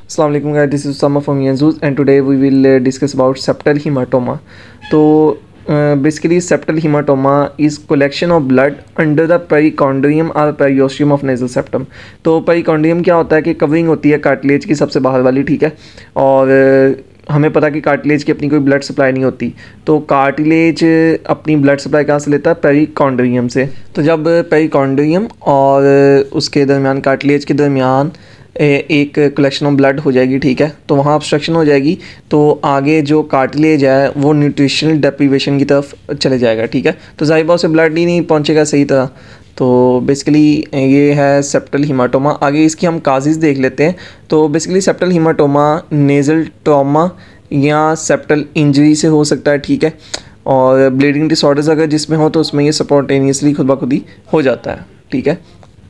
अस्सलाम वालेकुम guys, this is Usama from Yanzuz and today we will discuss about septal hematoma. तो basically septal hematoma is collection of blood under the perichondrium or periosteum of nasal septum. तो perichondrium क्या होता है कि covering होती है cartilage की सबसे बाहर वाली, ठीक है। और हमें पता कि कार्टिलेज की अपनी कोई ब्लड सप्लाई नहीं होती, तो कार्टिलेज अपनी ब्लड सप्लाई कहाँ से लेता है? पेरिकॉन्ड्रियम से। तो जब पेरिकॉन्ड्रियम और उसके दरमियान कार्टिलेज के दरमियान एक कलेक्शन ऑफ ब्लड हो जाएगी, ठीक है, तो वहाँ ऑब्स्ट्रक्शन हो जाएगी, तो आगे जो कार्टिलेज है वो न्यूट्रिशनल डेप्रीवेशन की तरफ चले जाएगा, ठीक है। तो जाहिर बात से ब्लड ही नहीं पहुँचेगा सही तरह। तो बेसिकली ये है सेप्टल हीमाटोमा। आगे इसकी हम काजेज़ देख लेते हैं। तो basically septal haematoma nasal trauma या सेप्टल इंजरी से हो सकता है, ठीक है। और ब्लीडिंग डिसऑर्डर्स अगर जिसमें हो तो उसमें ये स्पॉन्टेनियसली खुद ब खुद ही हो जाता है, ठीक है।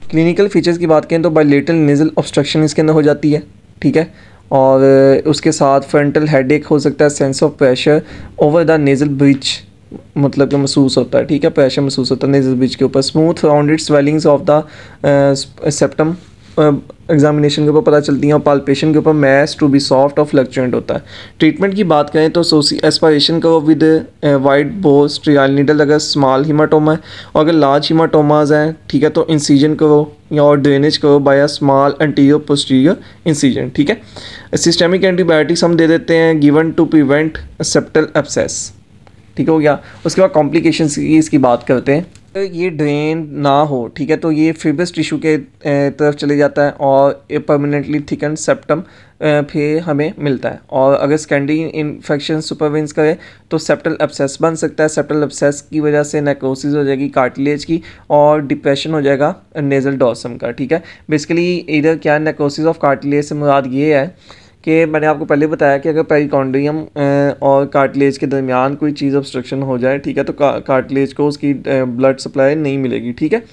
क्लिनिकल फीचर्स की बात करें तो बायलेटरल नेज़ल ऑब्स्ट्रक्शन इसके अंदर हो जाती है, ठीक है। और उसके साथ फ्रंटल हेडेक हो सकता है, sense of pressure over the nasal bridge मतलब कि महसूस होता है, ठीक है, प्रेशर महसूस होता है नेज़ल ब्रिज के ऊपर। Smooth rounded swellings of the septum examination के ऊपर पता चलती हैं, और पाल्पेशन के ऊपर मैस टू बी सॉफ्ट और फ्लक्चुएंट होता है। ट्रीटमेंट की बात करें तो एस्पायरेशन करो with white Bose trial needle अगर स्मॉल हीमाटोमा है, और अगर लार्ज हीमाटोमाज हैं, ठीक है, तो इंसीजन करो या और ड्रेनेज करो by a small anterior posterior incision, ठीक है। सिस्टेमिक एंटीबायोटिक्स हम दे देते हैं given to prevent septal abscess, ठीक हो गया। उसके बाद कॉम्प्लिकेशंस की इसकी बात करते हैं। ये ड्रेन ना हो, ठीक है, तो ये फिब्रस टिश्यू के तरफ चले जाता है और परमानेंटली थिकन सेप्टम फिर हमें मिलता है। और अगर सेकेंडरी इन्फेक्शन सुपरवेंस करे तो सेप्टल एब्सेस बन सकता है। सेप्टल एब्सेस की वजह से नेक्रोसिस हो जाएगी कार्टिलेज की और डिप्रेशन हो जाएगा नेज़ल डॉर्सम का, ठीक है। बेसिकली इधर क्या नेक्रोसिस ऑफ कार्टिलेज से मुराद ये है कि मैंने आपको पहले बताया कि अगर पेरिकॉन्ड्रियम और कार्टिलेज के दरमियान कोई चीज़ ऑब्स्ट्रक्शन हो जाए, ठीक है, तो कार्टिलेज को उसकी ब्लड सप्लाई नहीं मिलेगी, ठीक है,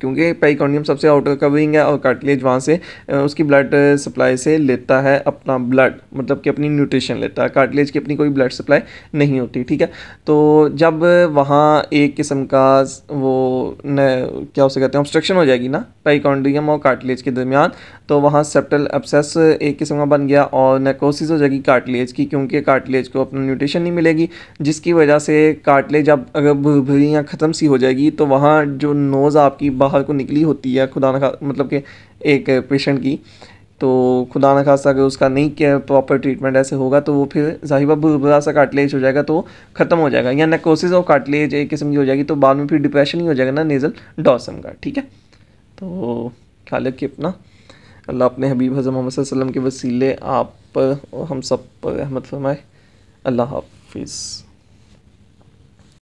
क्योंकि पेरिकॉन्ड्रियम सबसे आउटर कवरिंग है और कार्टिलेज वहाँ से उसकी ब्लड सप्लाई से लेता है अपना ब्लड, मतलब कि अपनी न्यूट्रिशन लेता है। कार्टिलेज की अपनी कोई ब्लड सप्लाई नहीं होती, ठीक है। तो जब वहाँ एक किस्म का वो क्या उसे कहते हैं ऑब्स्ट्रक्शन हो जाएगी ना पेरिकॉन्ड्रियम और कार्टिलेज के दरमियान, तो वहाँ सेप्टल एब्सेस एक किस्म का बन गया और नेक्रोसिस हो जाएगी कार्टिलेज की, क्योंकि कार्टिलेज को अपना न्यूट्रिशन नहीं मिलेगी, जिसकी वजह से कार्टिलेज अब अगर भुरभुरियाँ ख़त्म सी हो जाएगी, तो वहाँ जो नोज़ आपकी बाहर को निकली होती है खुदा न मतलब कि एक पेशेंट की, तो खुदा न खास्ता अगर उसका नहीं किया प्रॉपर ट्रीटमेंट ऐसे होगा तो वो फिर ज़ाहिर बुरा सा कार्टिलेज हो जाएगा, तो ख़त्म हो जाएगा, या नेक्रोसिस और कार्टिलेज एक किस्म की हो जाएगी, तो बाद में फिर डिप्रेशन ही हो जाएगा ना नेज़ल डॉर्सम का, ठीक है। तो ख्याल रखिए अपना। अल्लाह अपने हबीब हज़रत मोहम्मद सल्लल्लाहु अलैहि वसल्लम के वसीले आप पर और हम सब पर रहमत फरमाए। अल्लाह हाफिज़।